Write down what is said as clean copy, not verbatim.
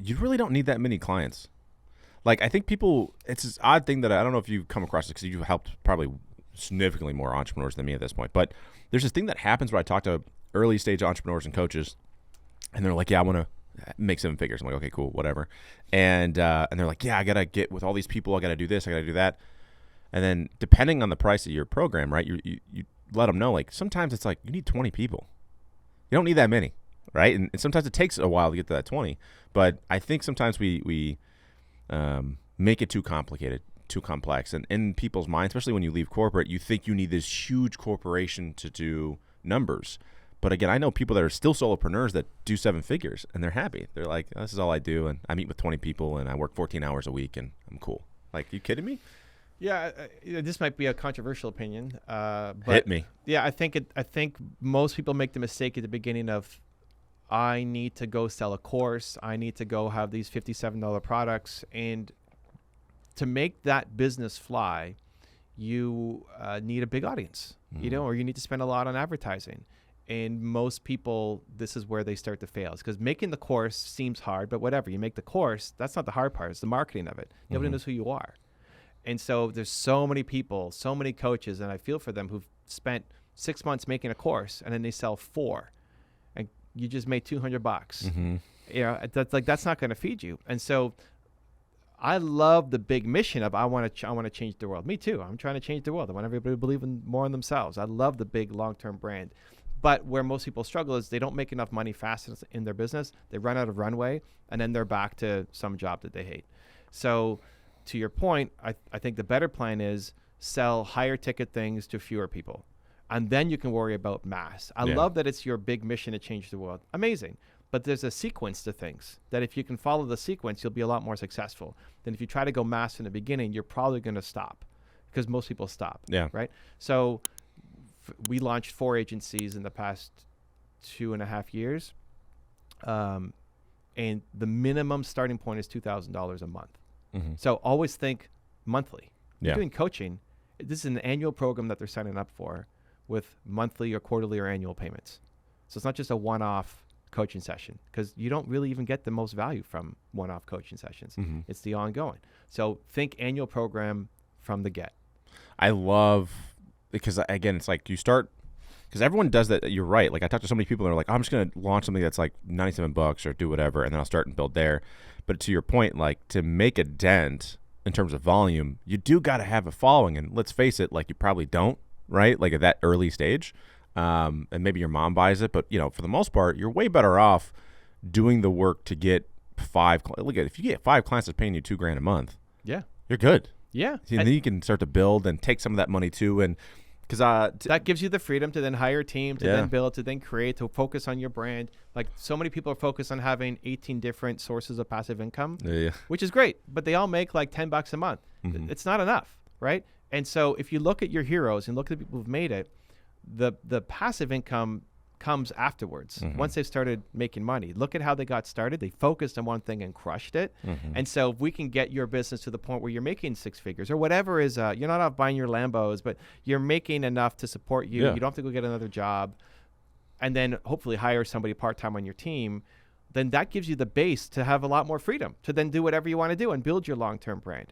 you really don't need that many clients. Like, I think people, it's this odd thing that I don't know if you've come across it because you've helped probably significantly more entrepreneurs than me at this point. But there's this thing that happens where I talk to early stage entrepreneurs and coaches, and they're like, yeah, I want to make 7 figures. I'm like, okay, cool, whatever. And they're like, yeah, I got to get with all these people. I got to do this. I got to do that. And then depending on the price of your program, right, you let them know, like, sometimes it's like you need 20 people. You don't need that many, right? And sometimes it takes a while to get to that 20. But I think sometimes we make it too complicated, too complex. And in people's minds, especially when you leave corporate, you think you need this huge corporation to do numbers. But again, I know people that are still solopreneurs that do 7 figures, and they're happy. They're like, oh, this is all I do, and I meet with 20 people, and I work 14 hours a week, and I'm cool. Like, you kidding me? Yeah, this might be a controversial opinion. But hit me. Yeah, I think most people make the mistake at the beginning of, I need to go sell a course. I need to go have these $57 products. And to make that business fly, you need a big audience, or you need to spend a lot on advertising. And most people, this is where they start to fail. It's because making the course seems hard, but whatever. You make the course, that's not the hard part. It's the marketing of it. Nobody knows who you are. And so there's so many people, so many coaches, and I feel for them who've spent 6 months making a course, and then they sell 4. And you just made $200. That's not going to feed you. And so I love the big mission of I want to change the world. Me too. I'm trying to change the world. I want everybody to believe more in themselves. I love the big long-term brand. But where most people struggle is they don't make enough money fast in their business. They run out of runway, and then they're back to some job that they hate. So to your point, I think the better plan is sell higher ticket things to fewer people. And then you can worry about mass. I love that it's your big mission to change the world. Amazing. But there's a sequence to things that if you can follow the sequence, you'll be a lot more successful than if you try to go mass in the beginning. You're probably going to stop because most people stop. Yeah. Right. So we launched 4 agencies in the past 2.5 years. And the minimum starting point is $2,000 a month. So always think monthly. You're doing coaching. This is an annual program that they're signing up for with monthly or quarterly or annual payments. So it's not just a one-off coaching session because you don't really even get the most value from one-off coaching sessions. It's the ongoing. So think annual program from the get. I love, because again, it's like you start, because everyone does that. You're right. Like I talk to so many people that are like, I'm just going to launch something that's like $97 or do whatever, and then I'll start and build there. But to your point, like to make a dent in terms of volume, you do got to have a following. And let's face it, like you probably don't, right? Like at that early stage. And maybe your mom buys it, but for the most part, you're way better off doing the work to get 5. Look at, if you get 5 clients that's paying you $2,000 a month, you're good. Yeah. And then you can start to build and take some of that money too. And because that gives you the freedom to then hire a team, to then build, to then create, to focus on your brand. Like so many people are focused on having 18 different sources of passive income, which is great, but they all make like $10 a month. It's not enough, right? And so if you look at your heroes and look at the people who've made it, the passive income comes afterwards. Once they've started making money. Look at how they got started. They focused on one thing and crushed it. And so if we can get your business to the point where you're making 6 figures or whatever is, you're not off buying your Lambos, but you're making enough to support you. You don't have to go get another job and then hopefully hire somebody part-time on your team. Then that gives you the base to have a lot more freedom to then do whatever you want to do and build your long-term brand.